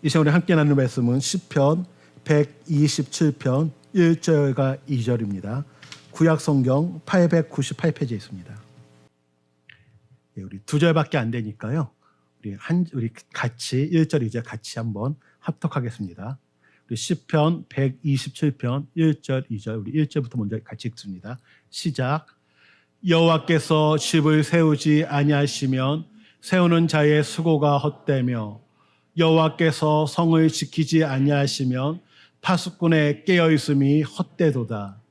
이 시간 우리 함께 나누는 말씀은 시편 127편 1절과 2절입니다. 구약 성경 898페이지에 있습니다. 우리 두 절밖에 안 되니까요. 우리 같이 1절 2절 같이 한번 합독하겠습니다. 우리 시편 127편 1절 2절 우리 1절부터 먼저 같이 읽습니다. 시작. 여호와께서 집을 세우지 아니하시면 세우는 자의 수고가 헛되며 여호와께서 성을 지키지 아니하시면 파수꾼의 깨어있음이 헛되도다.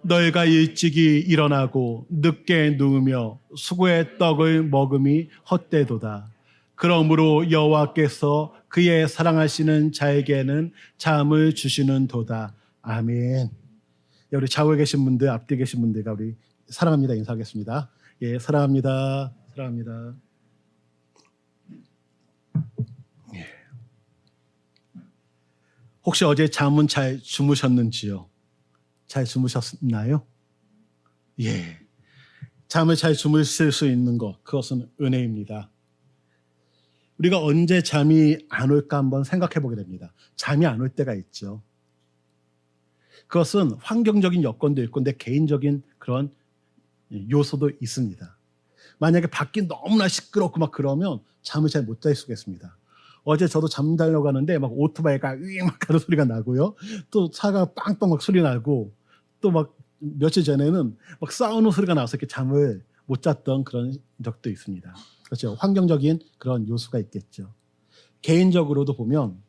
너희가 일찍이 일어나고 늦게 누우며 수고의 떡을 먹음이 헛되도다. 그러므로 여호와께서 그의 사랑하시는 자에게는 잠을 주시는도다. 아멘. 우리 좌우에 계신 분들, 앞뒤에 계신 분들과 우리 사랑합니다 인사하겠습니다. 예, 사랑합니다. 사랑합니다. 예. 혹시 어제 잠은 잘 주무셨는지요? 잘 주무셨나요? 예. 잠을 잘 주무실 수 있는 것, 그것은 은혜입니다. 우리가 언제 잠이 안 올까 한번 생각해 보게 됩니다. 잠이 안 올 때가 있죠. 그것은 환경적인 여건도 있고 내 개인적인 그런 요소도 있습니다. 만약에 밖이 너무나 시끄럽고 막 그러면 잠을 잘 못 잘 수가 있습니다. 어제 저도 잠자려고 하는데 막 오토바이가 막 하는 소리가 나고요. 또 차가 빵빵 막 소리 나고 또 막 며칠 전에는 막 싸우는 소리가 나서 이렇게 잠을 못 잤던 그런 적도 있습니다. 그렇죠. 환경적인 그런 요소가 있겠죠. 개인적으로도 보면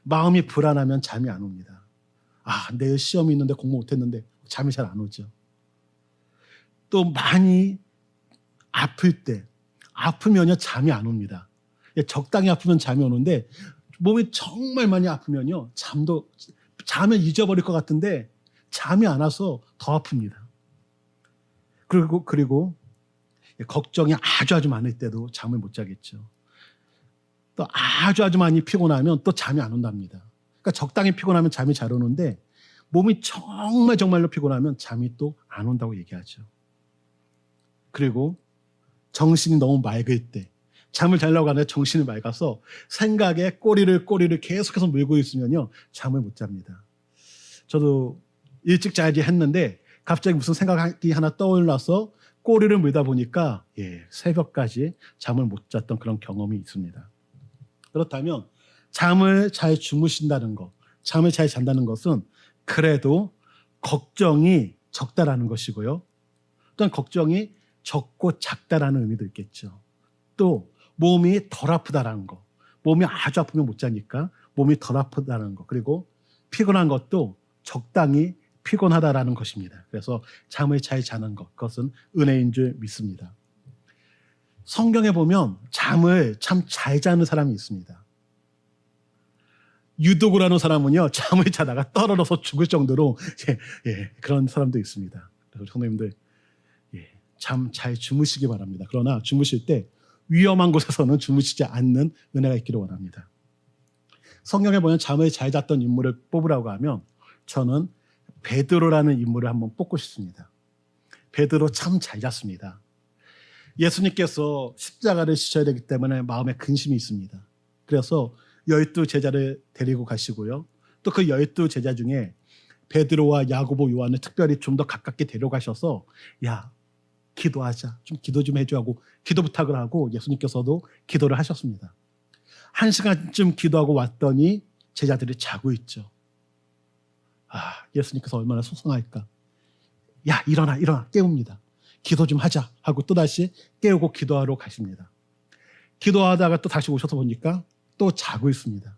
마음이 불안하면 잠이 안 옵니다. 내일 시험이 있는데 공부 못했는데 잠이 잘 안 오죠. 또 많이 아플 때, 아프면요 잠이 안 옵니다. 적당히 아프면 잠이 오는데 몸이 정말 많이 아프면요 자면 잊어버릴 것 같은데 잠이 안 와서 더 아픕니다. 그리고 걱정이 아주 많을 때도 잠을 못 자겠죠. 또 아주 많이 피곤하면 또 잠이 안 온답니다. 그러니까 적당히 피곤하면 잠이 잘 오는데 몸이 정말로 피곤하면 잠이 또 안 온다고 얘기하죠. 그리고 정신이 너무 맑을 때 잠을 자려고 하는데 정신이 맑아서 생각에 꼬리를 계속해서 물고 있으면요 잠을 못 잡니다. 저도 일찍 자야지 했는데 갑자기 무슨 생각이 하나 떠올라서 꼬리를 물다 보니까 새벽까지 잠을 못 잤던 그런 경험이 있습니다. 그렇다면 잠을 잘 주무신다는 것, 잠을 잘 잔다는 것은 그래도 걱정이 적다라는 것이고요. 또한 걱정이 적고 작다라는 의미도 있겠죠. 또 몸이 덜 아프다라는 것, 몸이 아주 아프면 못 자니까 몸이 덜 아프다는 것, 그리고 피곤한 것도 적당히 피곤하다라는 것입니다. 그래서 잠을 잘 자는 것, 그것은 은혜인 줄 믿습니다. 성경에 보면 잠을 참 잘 자는 사람이 있습니다. 유독을 하는 사람은요 잠을 자다가 떨어져서 죽을 정도로 그런 사람도 있습니다. 그래서 성도님들 잠 잘 주무시기 바랍니다. 그러나 주무실 때 위험한 곳에서는 주무시지 않는 은혜가 있기를 원합니다. 성경에 보면 잠을 잘 잤던 인물을 뽑으라고 하면 저는 베드로라는 인물을 한번 뽑고 싶습니다. 베드로 참 잘 잤습니다. 예수님께서 십자가를 지셔야 되기 때문에 마음에 근심이 있습니다. 그래서 12제자를 데리고 가시고요. 또 그 12제자 중에 베드로와 야고보, 요한을 특별히 좀 더 가깝게 데려가셔서 기도하자. 좀 기도 좀 해줘 하고 기도 부탁을 하고 예수님께서도 기도를 하셨습니다. 1시간쯤 기도하고 왔더니 제자들이 자고 있죠. 예수님께서 얼마나 속상할까. 일어나 깨웁니다. 기도 좀 하자 하고 또다시 깨우고 기도하러 가십니다. 기도하다가 또 다시 오셔서 보니까 또 자고 있습니다.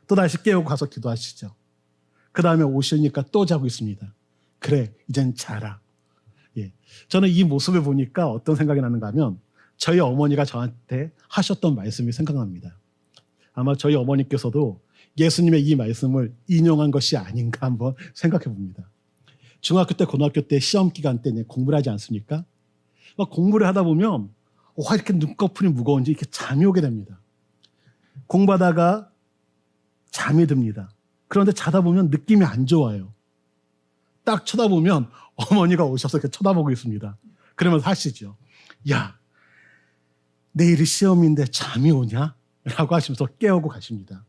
또다시 깨우고 가서 기도하시죠. 그 다음에 오시니까 또 자고 있습니다. 그래 이젠 자라. 저는 이 모습을 보니까 어떤 생각이 나는가 하면 저희 어머니가 저한테 하셨던 말씀이 생각납니다. 아마 저희 어머니께서도 예수님의 이 말씀을 인용한 것이 아닌가 한번 생각해 봅니다. 중학교 때, 고등학교 때 시험 기간 때 공부를 하지 않습니까? 공부를 하다 보면 이렇게 눈꺼풀이 무거운지 이렇게 잠이 오게 됩니다. 공부하다가 잠이 듭니다. 그런데 자다 보면 느낌이 안 좋아요. 딱 쳐다보면 어머니가 오셔서 이렇게 쳐다보고 있습니다. 그러면서 하시죠. 내일이 시험인데 잠이 오냐? 라고 하시면서 깨우고 가십니다.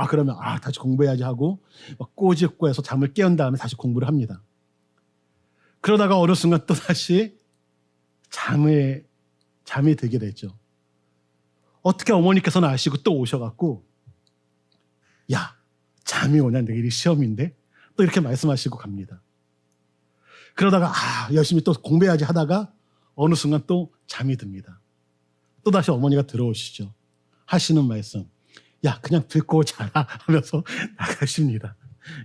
그러면 다시 공부해야지 하고 막 꼬집고 해서 잠을 깨운 다음에 다시 공부를 합니다. 그러다가 어느 순간 또 다시 잠이 들게 되죠. 어떻게 어머니께서는 아시고 또 오셔갖고 야, 잠이 오냐, 내일이 시험인데? 또 이렇게 말씀하시고 갑니다. 그러다가 열심히 또 공부해야지 하다가 어느 순간 또 잠이 듭니다. 또 다시 어머니가 들어오시죠. 하시는 말씀, 야, 그냥 듣고 자라 하면서 나가십니다.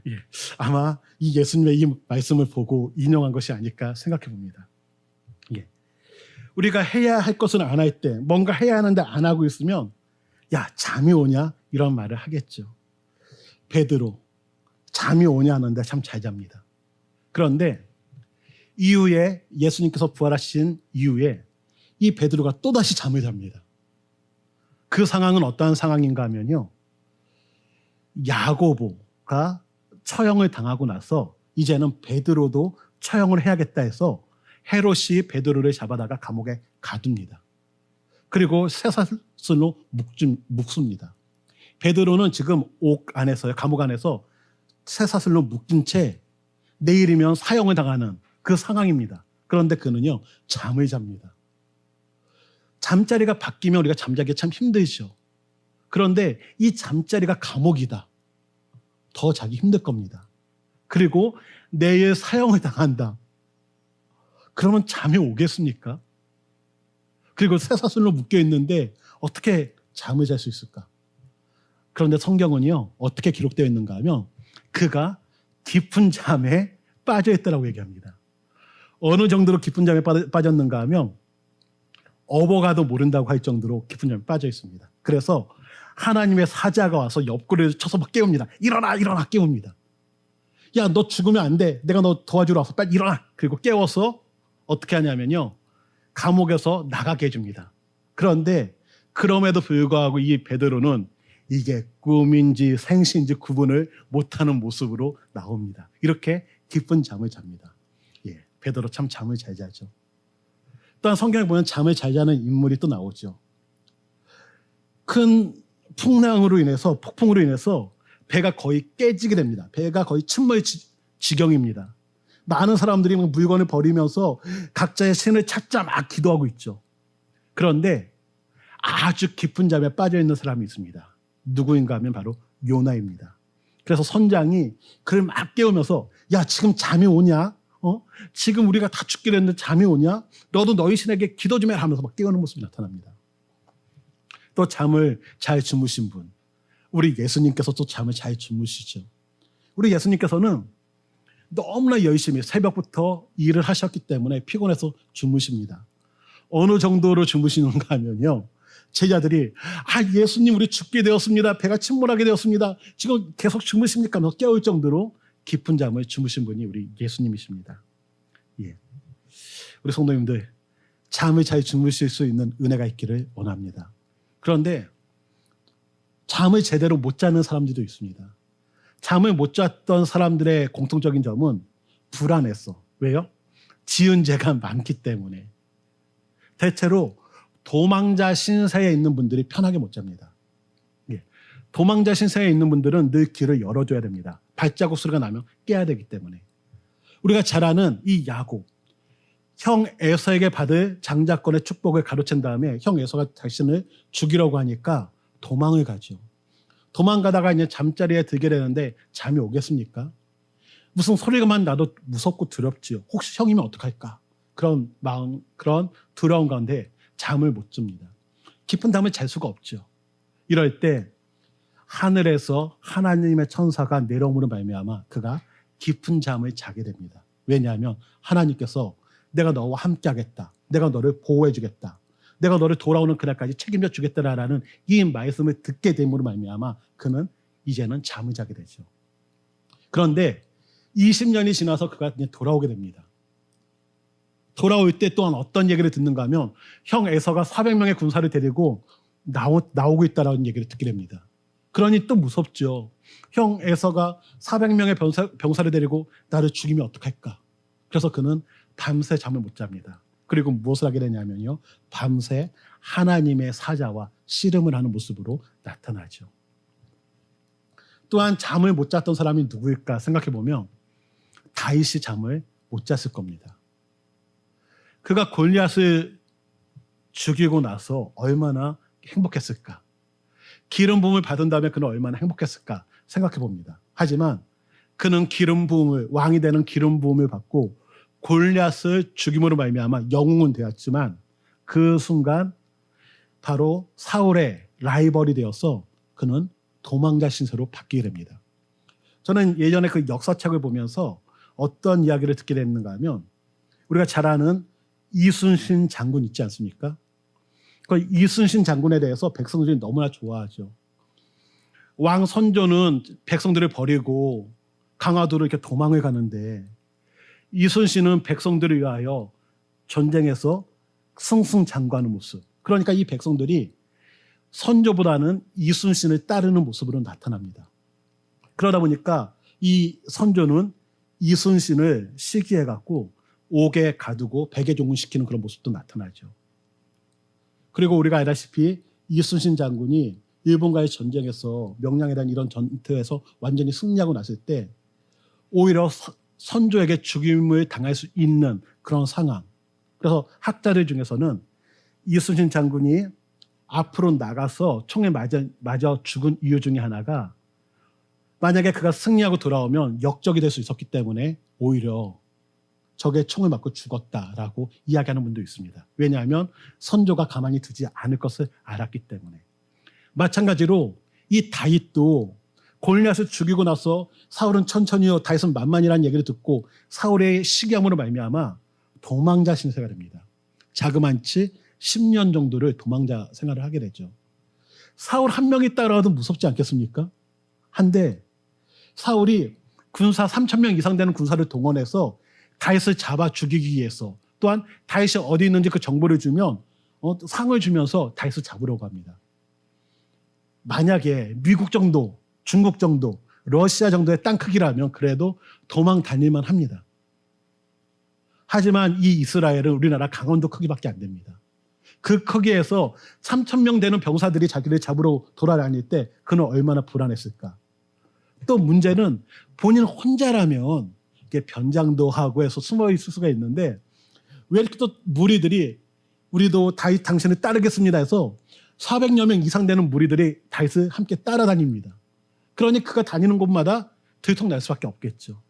예, 아마 이 예수님의 이 말씀을 보고 인용한 것이 아닐까 생각해 봅니다. 예. 우리가 해야 할 것은 안 할 때, 뭔가 해야 하는데 안 하고 있으면 야, 잠이 오냐? 이런 말을 하겠죠. 베드로, 잠이 오냐 하는데 참 잘 잡니다. 그런데 이후에 예수님께서 부활하신 이후에 이 베드로가 또다시 잠을 잡니다. 그 상황은 어떠한 상황인가 하면요, 야고보가 처형을 당하고 나서 이제는 베드로도 처형을 해야겠다 해서 헤롯이 베드로를 잡아다가 감옥에 가둡니다. 그리고 쇠사슬로 묶습니다. 베드로는 지금 감옥 안에서 쇠사슬로 묶인 채 내일이면 사형을 당하는 그 상황입니다. 그런데 그는요, 잠을 잡니다. 잠자리가 바뀌면 우리가 잠자기 참 힘들죠. 그런데 이 잠자리가 감옥이다. 더 자기 힘들 겁니다. 그리고 내일 사형을 당한다. 그러면 잠이 오겠습니까? 그리고 쇠사슬로 묶여 있는데 어떻게 잠을 잘 수 있을까? 그런데 성경은요, 어떻게 기록되어 있는가 하면 그가 깊은 잠에 빠져 있다라고 얘기합니다. 어느 정도로 깊은 잠에 빠졌는가 하면 어버가도 모른다고 할 정도로 깊은 잠에 빠져 있습니다. 그래서 하나님의 사자가 와서 옆구리를 쳐서 막 깨웁니다. 일어나, 일어나, 깨웁니다. 야, 너 죽으면 안 돼. 내가 너 도와주러 와서 빨리 일어나. 그리고 깨워서 어떻게 하냐면요, 감옥에서 나가게 해줍니다. 그런데 그럼에도 불구하고 이 베드로는 이게 꿈인지 생시인지 구분을 못하는 모습으로 나옵니다. 이렇게 깊은 잠을 잡니다. 예, 베드로 참 잠을 잘 자죠. 또한 성경에 보면 잠을 잘 자는 인물이 또 나오죠. 큰 풍랑으로 인해서, 폭풍으로 인해서 배가 거의 깨지게 됩니다. 배가 거의 침몰 지경입니다. 많은 사람들이 물건을 버리면서 각자의 신을 찾자 막 기도하고 있죠. 그런데 아주 깊은 잠에 빠져 있는 사람이 있습니다. 누구인가 하면 바로 요나입니다. 그래서 선장이 그를 막 깨우면서 야, 지금 잠이 오냐? 지금 우리가 다 죽게 됐는데 잠이 오냐? 너도 너희 신에게 기도 좀 해라 하면서 막 깨우는 모습이 나타납니다. 또 잠을 잘 주무신 분, 우리 예수님께서 또 잠을 잘 주무시죠. 우리 예수님께서는 너무나 열심히 새벽부터 일을 하셨기 때문에 피곤해서 주무십니다. 어느 정도로 주무시는가 하면요, 제자들이 예수님 우리 죽게 되었습니다. 배가 침몰하게 되었습니다. 지금 계속 주무십니까? 하면서 깨울 정도로 깊은 잠을 주무신 분이 우리 예수님이십니다. 예. 우리 성도님들, 잠을 잘 주무실 수 있는 은혜가 있기를 원합니다. 그런데 잠을 제대로 못 자는 사람들도 있습니다. 잠을 못 잤던 사람들의 공통적인 점은 불안했어. 왜요? 지은 죄가 많기 때문에. 대체로 도망자 신세에 있는 분들이 편하게 못 잡니다. 예. 도망자 신세에 있는 분들은 늘 길을 열어줘야 됩니다. 발자국 소리가 나면 깨야 되기 때문에. 우리가 잘 아는 이 야곱, 형 에서에게 받을 장자권의 축복을 가로챈 다음에 형 에서가 자신을 죽이려고 하니까 도망을 가죠. 도망가다가 이제 잠자리에 들게 되는데 잠이 오겠습니까? 무슨 소리가만 나도 무섭고 두렵지요. 혹시 형이면 어떡할까? 그런 마음, 그런 두려운 가운데 잠을 못 줍니다. 깊은 잠을 잘 수가 없죠. 이럴 때 하늘에서 하나님의 천사가 내려옴으로 말미암아 그가 깊은 잠을 자게 됩니다. 왜냐하면 하나님께서 내가 너와 함께 하겠다. 내가 너를 보호해 주겠다. 내가 너를 돌아오는 그날까지 책임져 주겠다라는 이 말씀을 듣게 됨으로 말미암아 그는 이제는 잠을 자게 되죠. 그런데 20년이 지나서 그가 돌아오게 됩니다. 돌아올 때 또한 어떤 얘기를 듣는가 하면 형 에서가 400명의 군사를 데리고 나오고 있다라는 얘기를 듣게 됩니다. 그러니 또 무섭죠. 형 에서가 400명의 병사를 데리고 나를 죽이면 어떡할까? 그래서 그는 밤새 잠을 못 잡니다. 그리고 무엇을 하게 되냐면요. 밤새 하나님의 사자와 씨름을 하는 모습으로 나타나죠. 또한 잠을 못 잤던 사람이 누구일까 생각해 보면 다윗이 잠을 못 잤을 겁니다. 그가 골리앗을 죽이고 나서 얼마나 행복했을까? 기름 부음을 받은 다음에 그는 얼마나 행복했을까 생각해 봅니다. 하지만 그는 기름 부음을, 왕이 되는 기름 부음을 받고 골리앗을 죽임으로 말미암아 영웅은 되었지만 그 순간 바로 사울의 라이벌이 되어서 그는 도망자 신세로 바뀌게 됩니다. 저는 예전에 그 역사책을 보면서 어떤 이야기를 듣게 됐는가 하면 우리가 잘 아는 이순신 장군 있지 않습니까? 그 이순신 장군에 대해서 백성들이 너무나 좋아하죠. 왕 선조는 백성들을 버리고 강화도로 이렇게 도망을 가는데 이순신은 백성들을 위하여 전쟁에서 승승장구하는 모습. 그러니까 이 백성들이 선조보다는 이순신을 따르는 모습으로 나타납니다. 그러다 보니까 이 선조는 이순신을 시기해갖고 옥에 가두고 백에 종군시키는 그런 모습도 나타나죠. 그리고 우리가 알다시피 이순신 장군이 일본과의 전쟁에서 명량에 대한 이런 전투에서 완전히 승리하고 났을 때 오히려 선조에게 죽임을 당할 수 있는 그런 상황. 그래서 학자들 중에서는 이순신 장군이 앞으로 나가서 총에 맞아 죽은 이유 중에 하나가 만약에 그가 승리하고 돌아오면 역적이 될 수 있었기 때문에 오히려 적의 총을 맞고 죽었다라고 이야기하는 분도 있습니다. 왜냐하면 선조가 가만히 두지 않을 것을 알았기 때문에. 마찬가지로 이 다윗도 골리앗을 죽이고 나서 사울은 천천히요 다윗은 만만이라는 얘기를 듣고 사울의 시기함으로 말미암아 도망자 신세가 됩니다. 자그만치 10년 정도를 도망자 생활을 하게 되죠. 사울 한 명이 따라와도 무섭지 않겠습니까? 한데 사울이 군사 3,000명 이상 되는 군사를 동원해서 다윗을 잡아 죽이기 위해서 또한 다윗이 어디 있는지 그 정보를 주면 상을 주면서 다윗을 잡으려고 합니다. 만약에 미국 정도, 중국 정도, 러시아 정도의 땅 크기라면 그래도 도망 다닐만 합니다. 하지만 이 이스라엘은 우리나라 강원도 크기밖에 안 됩니다. 그 크기에서 3,000명 되는 병사들이 자기를 잡으러 돌아다닐 때 그는 얼마나 불안했을까. 또 문제는 본인 혼자라면 이렇게 변장도 하고 해서 숨어 있을 수가 있는데 왜 이렇게 또 무리들이 우리도 다윗 당신을 따르겠습니다 해서 400여 명 이상 되는 무리들이 다윗을 함께 따라다닙니다. 그러니 그가 다니는 곳마다 들통날 수밖에 없겠죠.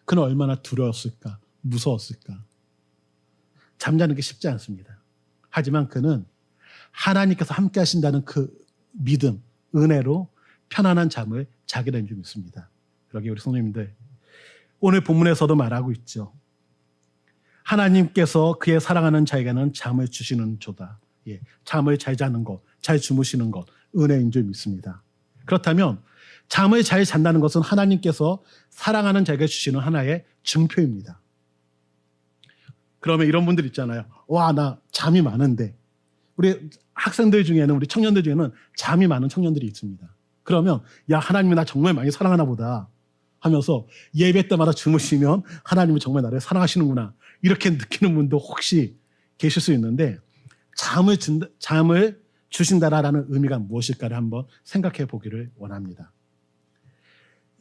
그는 얼마나 두려웠을까, 무서웠을까. 잠자는 게 쉽지 않습니다. 하지만 그는 하나님께서 함께 하신다는 그 믿음, 은혜로 편안한 잠을 자게 된 줄 믿습니다. 그러기에 우리 성도님들 오늘 본문에서도 말하고 있죠. 하나님께서 그의 사랑하는 자에게는 잠을 주시는 조다. 예, 잠을 잘 자는 것, 잘 주무시는 것, 은혜인 줄 믿습니다. 그렇다면 잠을 잘 잔다는 것은 하나님께서 사랑하는 자에게 주시는 하나의 증표입니다. 그러면 이런 분들 있잖아요. 와, 나 잠이 많은데. 우리 학생들 중에는, 우리 청년들 중에는 잠이 많은 청년들이 있습니다. 그러면 야, 하나님이 나 정말 많이 사랑하나 보다 하면서 예배 때마다 주무시면 하나님이 정말 나를 사랑하시는구나 이렇게 느끼는 분도 혹시 계실 수 있는데 잠을 주신다라는 의미가 무엇일까를 한번 생각해 보기를 원합니다.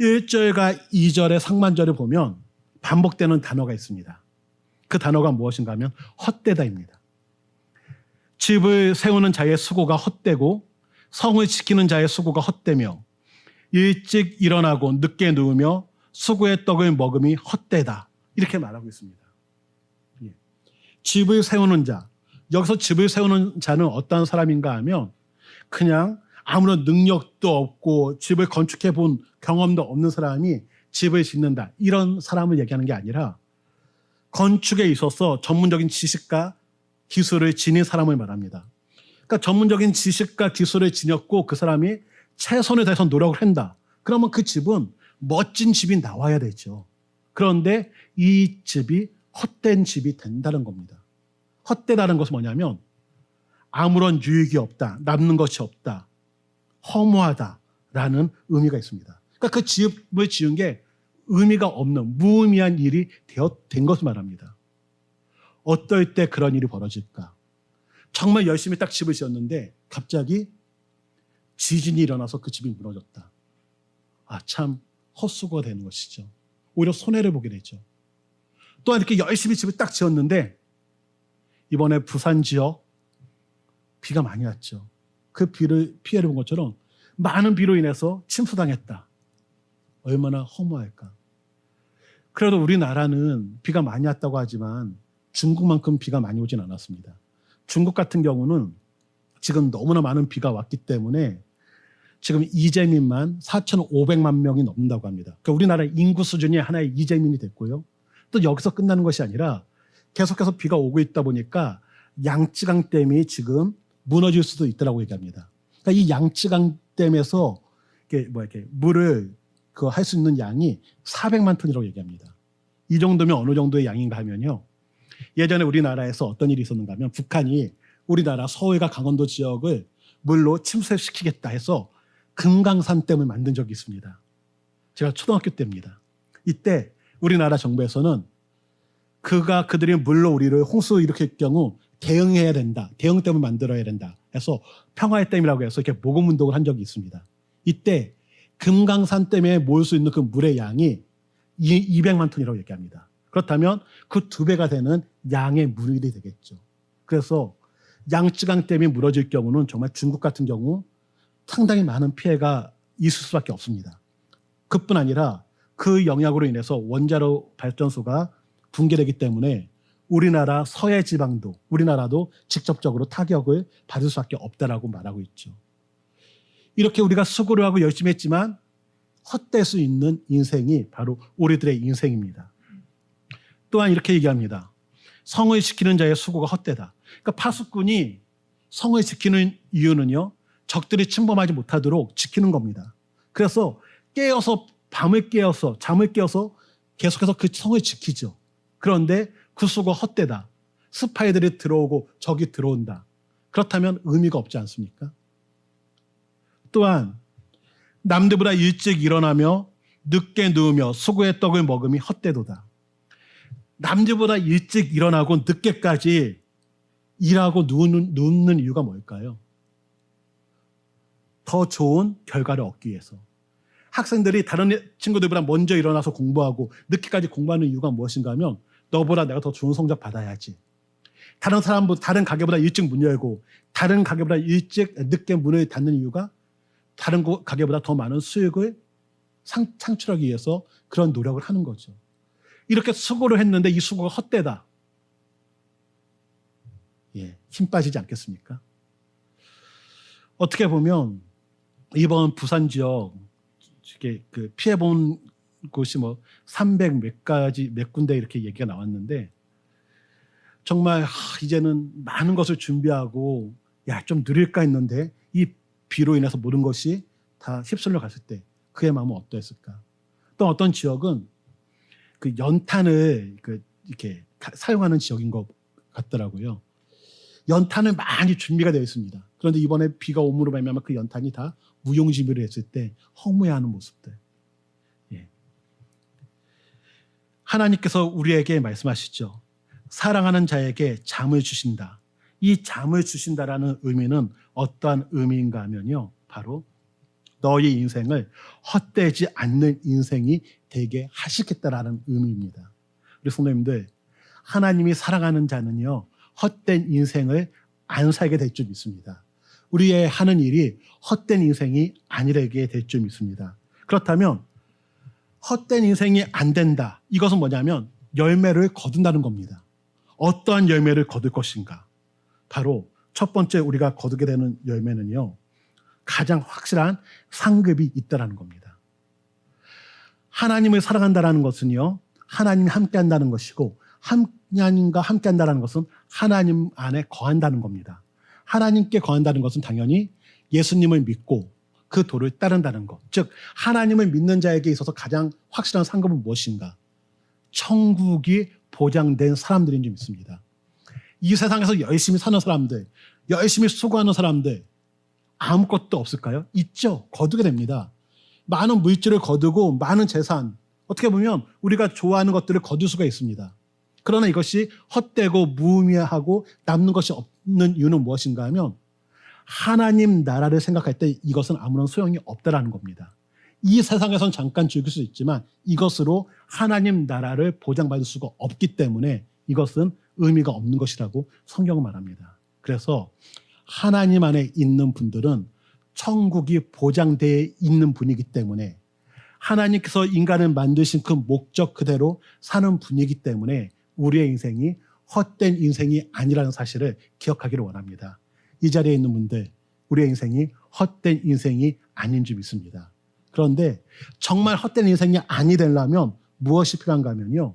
1절과 2절의 상반절을 보면 반복되는 단어가 있습니다. 그 단어가 무엇인가 하면 헛되다입니다. 집을 세우는 자의 수고가 헛되고 성을 지키는 자의 수고가 헛되며 일찍 일어나고 늦게 누우며 수고의 떡을 먹음이 헛되다. 이렇게 말하고 있습니다. 집을 세우는 자, 여기서 집을 세우는 자는 어떤 사람인가 하면 그냥 아무런 능력도 없고 집을 건축해 본 경험도 없는 사람이 집을 짓는다. 이런 사람을 얘기하는 게 아니라 건축에 있어서 전문적인 지식과 기술을 지닌 사람을 말합니다. 그러니까 전문적인 지식과 기술을 지녔고 그 사람이 최선을 다해서 노력을 한다. 그러면 그 집은 멋진 집이 나와야 되죠. 그런데 이 집이 헛된 집이 된다는 겁니다. 헛되다는 것은 뭐냐면 아무런 유익이 없다. 남는 것이 없다. 허무하다라는 의미가 있습니다. 그러니까 그 집을 지은 게 의미가 없는 무의미한 일이 된 것을 말합니다. 어떨 때 그런 일이 벌어질까? 정말 열심히 딱 집을 지었는데 갑자기 지진이 일어나서 그 집이 무너졌다. 아, 참 헛수고가 되는 것이죠. 오히려 손해를 보게 되죠. 또한 이렇게 열심히 집을 딱 지었는데 이번에 부산 지역 비가 많이 왔죠. 그 피해를 본 것처럼 많은 비로 인해서 침수당했다. 얼마나 허무할까. 그래도 우리나라는 비가 많이 왔다고 하지만 중국만큼 비가 많이 오진 않았습니다. 중국 같은 경우는 지금 너무나 많은 비가 왔기 때문에 지금 이재민만 4,500만 명이 넘는다고 합니다. 그러니까 우리나라의 인구 수준이 하나의 이재민이 됐고요. 또 여기서 끝나는 것이 아니라 계속해서 비가 오고 있다 보니까 양쯔강댐이 지금 무너질 수도 있다고 얘기합니다. 그러니까 이 양쯔강댐에서 이렇게 물을 할 수 있는 양이 400만 톤이라고 얘기합니다. 이 정도면 어느 정도의 양인가 하면요. 예전에 우리나라에서 어떤 일이 있었는가 하면 북한이 우리나라 서울과 강원도 지역을 물로 침수시키겠다 해서 금강산댐을 만든 적이 있습니다. 제가 초등학교 때입니다. 이때 우리나라 정부에서는 그들이 물로 우리를 홍수 일으킬 경우 대응해야 된다. 대응댐을 만들어야 된다. 해서 평화의 댐이라고 해서 이렇게 모금운동을 한 적이 있습니다. 이때 금강산댐에 모을 수 있는 그 물의 양이 200만 톤이라고 얘기합니다. 그렇다면 그 2배가 되는 양의 물이 되겠죠. 그래서 양쯔강댐이 무너질 경우는 정말 중국 같은 경우 상당히 많은 피해가 있을 수밖에 없습니다. 그뿐 아니라 그 영향으로 인해서 원자로 발전소가 붕괴되기 때문에 우리나라 서해 지방도 우리나라도 직접적으로 타격을 받을 수밖에 없다라고 말하고 있죠. 이렇게 우리가 수고를 하고 열심히 했지만 헛될 수 있는 인생이 바로 우리들의 인생입니다. 또한 이렇게 얘기합니다. 성을 지키는 자의 수고가 헛되다. 그러니까 파수꾼이 성을 지키는 이유는요. 적들이 침범하지 못하도록 지키는 겁니다. 그래서 밤을 깨어서 잠을 깨어서 계속해서 그 성을 지키죠. 그런데 그 수고가 헛되다. 스파이들이 들어오고 적이 들어온다. 그렇다면 의미가 없지 않습니까? 또한 남들보다 일찍 일어나며 늦게 누우며 수고의 떡을 먹음이 헛되도다. 남들보다 일찍 일어나고 늦게까지 일하고 눕는 이유가 뭘까요? 더 좋은 결과를 얻기 위해서. 학생들이 다른 친구들보다 먼저 일어나서 공부하고 늦게까지 공부하는 이유가 무엇인가 하면 너보다 내가 더 좋은 성적 받아야지. 다른 가게보다 일찍 문 열고 다른 가게보다 늦게 문을 닫는 이유가 다른 가게보다 더 많은 수익을 창출하기 위해서 그런 노력을 하는 거죠. 이렇게 수고를 했는데 이 수고가 헛되다. 힘 빠지지 않겠습니까? 어떻게 보면 이번 부산 지역 피해본 곳이 300 몇 군데 이렇게 얘기가 나왔는데 정말 이제는 많은 것을 준비하고 좀 느릴까 했는데 이 비로 인해서 모든 것이 다 휩쓸려 갔을 때 그의 마음은 어떠했을까? 또 어떤 지역은 그 연탄을 이렇게 사용하는 지역인 것 같더라고요. 연탄을 많이 준비가 되어 있습니다. 그런데 이번에 비가 오므로 말미암아 그 연탄이 다 무용지물을 했을 때 허무해하는 모습들. 하나님께서 우리에게 말씀하시죠. 사랑하는 자에게 잠을 주신다. 이 잠을 주신다라는 의미는 어떠한 의미인가 하면요. 바로 너희 인생을 헛되지 않는 인생이 되게 하시겠다라는 의미입니다. 우리 성도님들, 하나님이 사랑하는 자는요. 헛된 인생을 안 살게 될 줄 믿습니다. 우리의 하는 일이 헛된 인생이 아니게 될 줄 믿습니다. 그렇다면 헛된 인생이 안 된다. 이것은 뭐냐면 열매를 거둔다는 겁니다. 어떠한 열매를 거둘 것인가? 바로 첫 번째 우리가 거두게 되는 열매는요. 가장 확실한 상급이 있다는 겁니다. 하나님을 사랑한다는 것은요. 하나님이 함께한다는 것이고 하나님과 함께한다는 것은 하나님 안에 거한다는 겁니다. 하나님께 거한다는 것은 당연히 예수님을 믿고 그 도를 따른다는 것. 즉 하나님을 믿는 자에게 있어서 가장 확실한 상급은 무엇인가? 천국이 보장된 사람들인 줄 믿습니다. 이 세상에서 열심히 사는 사람들, 열심히 수고하는 사람들 아무것도 없을까요? 있죠. 거두게 됩니다. 많은 물질을 거두고 많은 재산, 어떻게 보면 우리가 좋아하는 것들을 거둘 수가 있습니다. 그러나 이것이 헛되고 무의미하고 남는 것이 없는 이유는 무엇인가 하면 하나님 나라를 생각할 때 이것은 아무런 소용이 없다라는 겁니다. 이 세상에선 잠깐 즐길 수 있지만 이것으로 하나님 나라를 보장받을 수가 없기 때문에 이것은 의미가 없는 것이라고 성경은 말합니다. 그래서 하나님 안에 있는 분들은 천국이 보장되어 있는 분이기 때문에 하나님께서 인간을 만드신 그 목적 그대로 사는 분이기 때문에 우리의 인생이 헛된 인생이 아니라는 사실을 기억하기를 원합니다. 이 자리에 있는 분들, 우리의 인생이 헛된 인생이 아닌 줄 믿습니다. 그런데 정말 헛된 인생이 아니 되려면 무엇이 필요한가 하면요.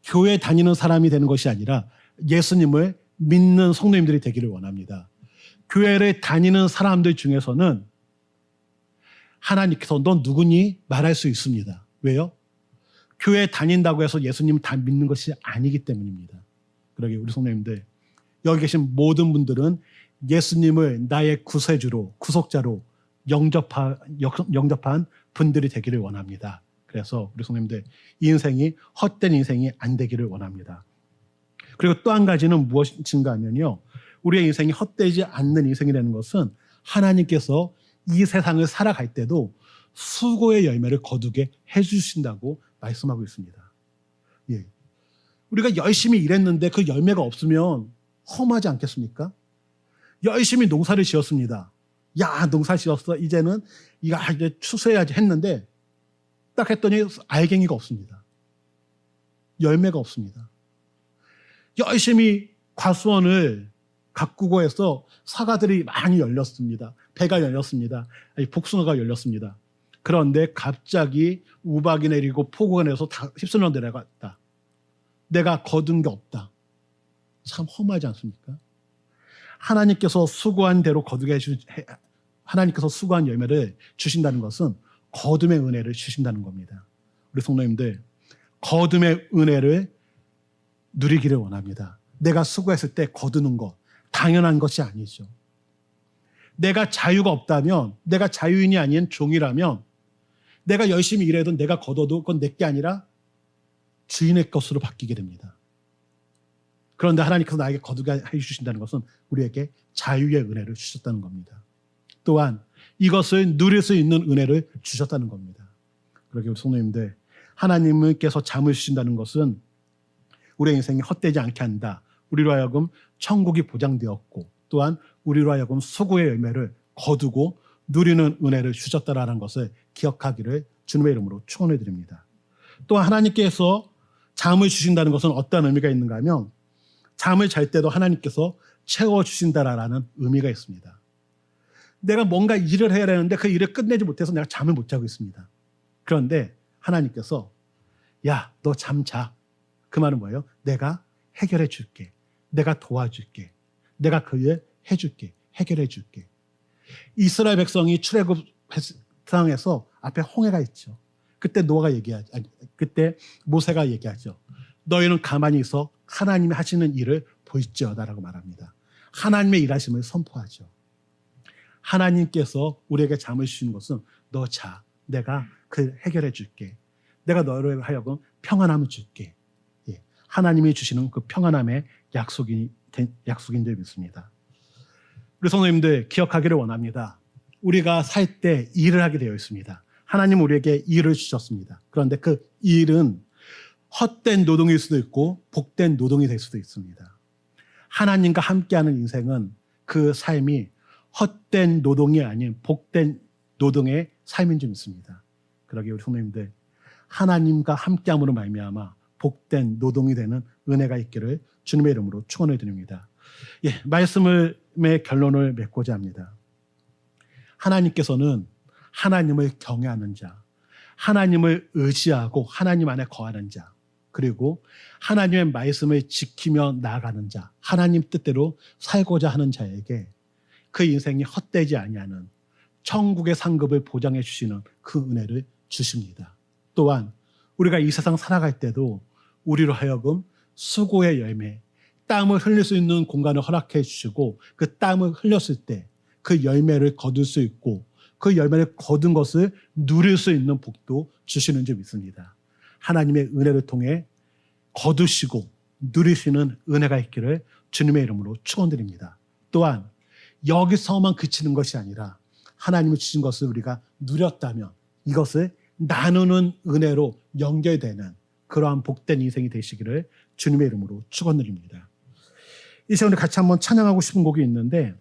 교회 다니는 사람이 되는 것이 아니라 예수님을 믿는 성도님들이 되기를 원합니다. 교회를 다니는 사람들 중에서는 하나님께서 넌 누구니? 말할 수 있습니다. 왜요? 교회 다닌다고 해서 예수님을 다 믿는 것이 아니기 때문입니다. 그러게 우리 성도님들, 여기 계신 모든 분들은 예수님을 나의 구세주로, 구속자로 영접한 분들이 되기를 원합니다. 그래서 우리 성도님들, 이 인생이 헛된 인생이 안 되기를 원합니다. 그리고 또 한 가지는 무엇인가 하면요. 우리의 인생이 헛되지 않는 인생이 되는 것은 하나님께서 이 세상을 살아갈 때도 수고의 열매를 거두게 해주신다고 말씀하고 있습니다. 예. 우리가 열심히 일했는데 그 열매가 없으면 험하지 않겠습니까? 열심히 농사를 지었습니다. 야, 농사 지었어. 이제는 이제 추수해야지 했는데 딱 했더니 알갱이가 없습니다. 열매가 없습니다. 열심히 과수원을 가꾸고 해서 사과들이 많이 열렸습니다. 배가 열렸습니다. 복숭아가 열렸습니다. 그런데 갑자기 우박이 내리고 폭우가 내려서 다 휩쓸려 내려갔다. 내가 거둔 게 없다. 참 험하지 않습니까? 하나님께서 수고한 대로 거두게 하나님께서 수고한 열매를 주신다는 것은 거둠의 은혜를 주신다는 겁니다. 우리 성도님들, 거둠의 은혜를 누리기를 원합니다. 내가 수고했을 때 거두는 것, 당연한 것이 아니죠. 내가 자유가 없다면, 내가 자유인이 아닌 종이라면 내가 열심히 일해도 내가 거둬도 그건 내 게 아니라 주인의 것으로 바뀌게 됩니다. 그런데 하나님께서 나에게 거두게 해주신다는 것은 우리에게 자유의 은혜를 주셨다는 겁니다. 또한 이것을 누릴 수 있는 은혜를 주셨다는 겁니다. 그러게 우리 성도님들, 하나님께서 잠을 주신다는 것은 우리의 인생이 헛되지 않게 한다. 우리로 하여금 천국이 보장되었고 또한 우리로 하여금 수고의 열매를 거두고 누리는 은혜를 주셨다라는 것을 기억하기를 주님의 이름으로 축원해 드립니다. 또 하나님께서 잠을 주신다는 것은 어떤 의미가 있는가 하면 잠을 잘 때도 하나님께서 채워주신다라는 의미가 있습니다. 내가 뭔가 일을 해야 되는데 그 일을 끝내지 못해서 내가 잠을 못 자고 있습니다. 그런데 하나님께서 야, 너 잠 자. 그 말은 뭐예요? 내가 해결해 줄게. 내가 도와줄게. 내가 그 일 해줄게. 해결해 줄게. 이스라엘 백성이 출애굽 상에서 앞에 홍해가 있죠. 그때 그때 모세가 얘기하죠. 너희는 가만히 있어 하나님이 하시는 일을 볼지어다라고 말합니다. 하나님의 일하심을 선포하죠. 하나님께서 우리에게 잠을 주시는 것은 너 자, 내가 그 해결해 줄게. 내가 너를 하여금 평안함을 줄게. 예, 하나님이 주시는 그 평안함의 약속인 줄 믿습니다. 우리 성도님들 기억하기를 원합니다. 우리가 살 때 일을 하게 되어 있습니다. 하나님 우리에게 일을 주셨습니다. 그런데 그 일은 헛된 노동일 수도 있고 복된 노동이 될 수도 있습니다. 하나님과 함께하는 인생은 그 삶이 헛된 노동이 아닌 복된 노동의 삶인 줄 믿습니다. 그러기에 우리 성도님들 하나님과 함께함으로 말미암아 복된 노동이 되는 은혜가 있기를 주님의 이름으로 축원을 드립니다. 예, 말씀의 결론을 맺고자 합니다. 하나님께서는 하나님을 경외하는 자, 하나님을 의지하고 하나님 안에 거하는 자, 그리고 하나님의 말씀을 지키며 나아가는 자, 하나님 뜻대로 살고자 하는 자에게 그 인생이 헛되지 아니하는 천국의 상급을 보장해 주시는 그 은혜를 주십니다. 또한 우리가 이 세상 살아갈 때도 우리로 하여금 수고의 열매, 땀을 흘릴 수 있는 공간을 허락해 주시고 그 땀을 흘렸을 때 그 열매를 거둘 수 있고 그 열매를 거둔 것을 누릴 수 있는 복도 주시는 줄 믿습니다. 하나님의 은혜를 통해 거두시고 누리시는 은혜가 있기를 주님의 이름으로 축원드립니다. 또한 여기서만 그치는 것이 아니라 하나님이 주신 것을 우리가 누렸다면 이것을 나누는 은혜로 연결되는 그러한 복된 인생이 되시기를 주님의 이름으로 축원드립니다. 이 시간에 같이 한번 찬양하고 싶은 곡이 있는데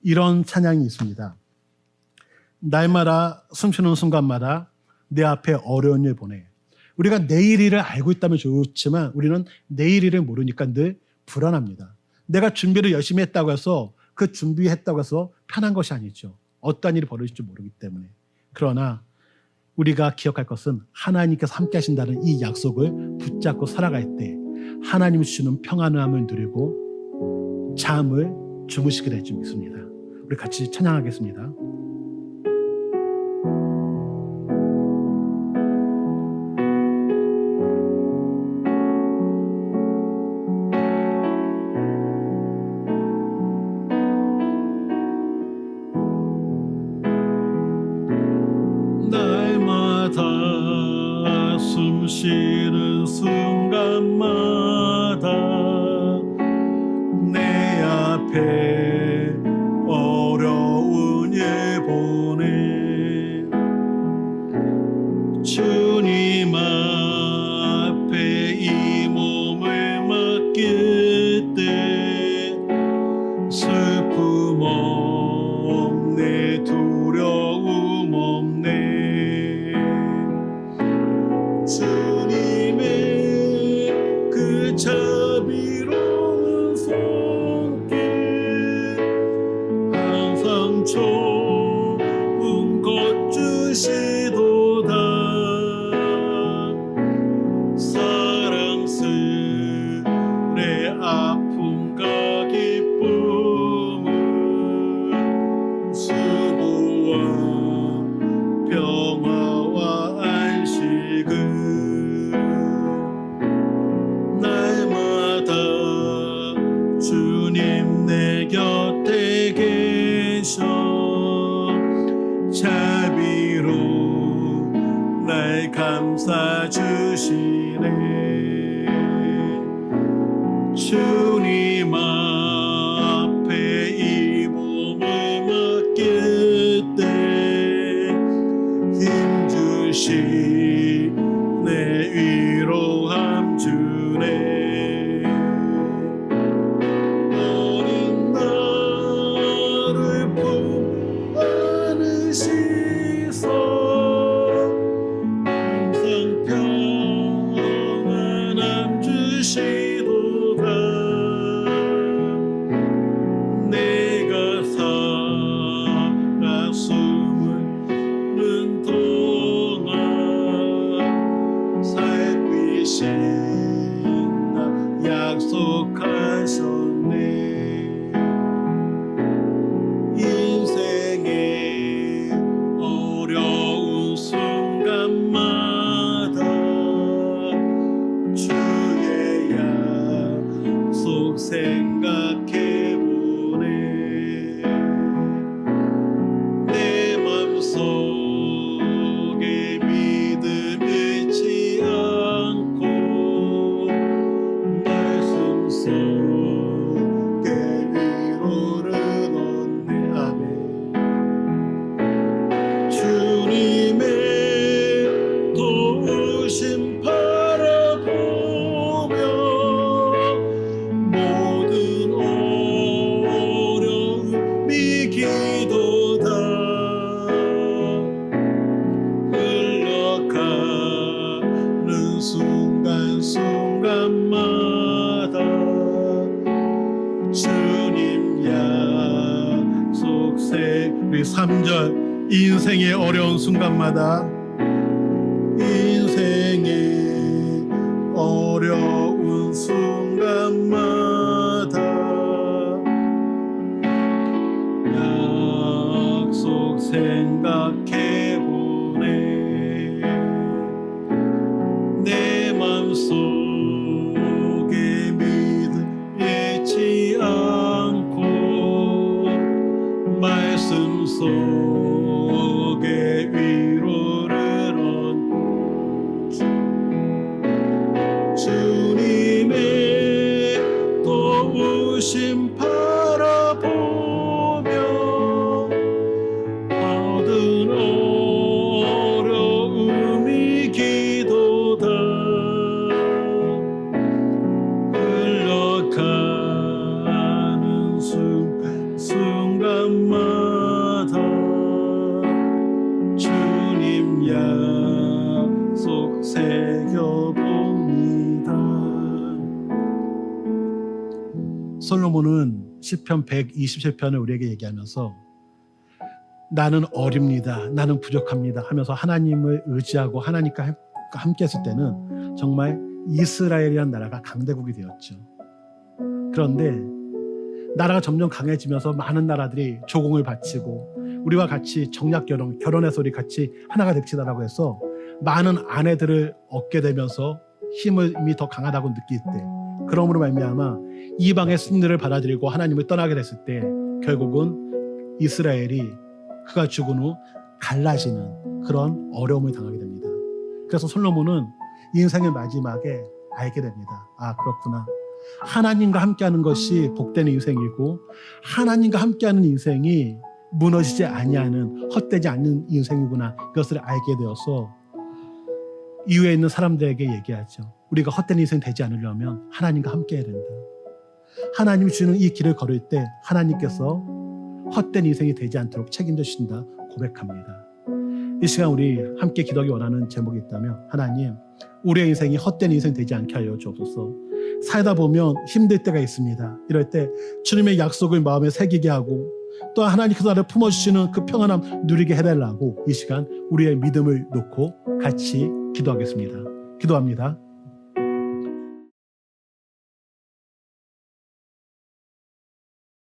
이런 찬양이 있습니다. 날마다 숨쉬는 순간마다 내 앞에 어려운 일 보내. 우리가 내일 일을 알고 있다면 좋지만 우리는 내일 일을 모르니까 늘 불안합니다. 내가 준비를 열심히 했다고 해서 그 준비했다고 해서 편한 것이 아니죠. 어떤 일이 벌어질지 모르기 때문에. 그러나 우리가 기억할 것은 하나님께서 함께 하신다는 이 약속을 붙잡고 살아갈 때 하나님이 주시는 평안함을 누리고 잠을 주무시게 될 줄 믿습니다. 우리 같이 찬양하겠습니다. 날마다 숨쉬는 순간마다 내 앞에 어려운 일 보내. 주님 앞에 이 몸을 맡길 때 슬픔 없네, 두려움 없네. 주님의 그 자비로운 손길 항상 좋은 것 주시도다. 사랑스레 아픔과 기쁨을 수고와 평화와 안식을 날마다 주님 내 곁에 계셔 자비로 날 감싸 주시네. 주님 앞에 이 몸을 맡길 때 힘주시 내 위로함 주네. 어린 나를 품 안으시소 항상 평안함 주시도다. 내가 살아 숨는 동안 살피신다 약속하셨네. 인생의 어려운 순간마다 주의 약속 생각해보네. 내 맘속에 믿음 잃지 않고 말씀 속에 위로를 얻네. 아멘. 주님의 도우심 바라보며 모든 어려움이 기도다. 흘러가는 순간순간마다 주님 약속세. 우리 3절 인생의 어려운 순간마다 인생의 어려운 순간마다 약속 생각해보네. 내 맘속에 믿음 잃지 않고 말씀 속에 위로를 얻 주님의 하나님 바라보며 얻은 어려움이 기도다. 흘러가는 순간마다 주님 약속 새겨봅니다. 솔로몬은 시편 127편을 우리에게 얘기하면서 나는 어립니다, 나는 부족합니다 하면서 하나님을 의지하고 하나님과 함께 했을 때는 정말 이스라엘이라는 나라가 강대국이 되었죠. 그런데 나라가 점점 강해지면서 많은 나라들이 조공을 바치고 우리와 같이 정략 결혼해서 우리 같이 하나가 됩시다라고 해서 많은 아내들을 얻게 되면서 힘이 더 강하다고 느낄 때, 그러므로 말미암아 이방의 승리를 받아들이고 하나님을 떠나게 됐을 때 결국은 이스라엘이 그가 죽은 후 갈라지는 그런 어려움을 당하게 됩니다. 그래서 솔로몬은 인생의 마지막에 알게 됩니다. 아, 그렇구나. 하나님과 함께하는 것이 복된 인생이고 하나님과 함께하는 인생이 무너지지 아니하는 헛되지 않는 인생이구나. 그것을 알게 되어서 이후에 있는 사람들에게 얘기하죠. 우리가 헛된 인생 되지 않으려면 하나님과 함께해야 된다. 하나님이 주는 이 길을 걸을 때 하나님께서 헛된 인생이 되지 않도록 책임져 주신다 고백합니다. 이 시간 우리 함께 기도하기 원하는 제목이 있다면, 하나님, 우리의 인생이 헛된 인생 되지 않게 하여 주옵소서. 살다 보면 힘들 때가 있습니다. 이럴 때 주님의 약속을 마음에 새기게 하고 또 하나님께서 나를 품어주시는 그 평안함 누리게 해달라고 이 시간 우리의 믿음을 놓고 같이 기도하겠습니다. 기도합니다.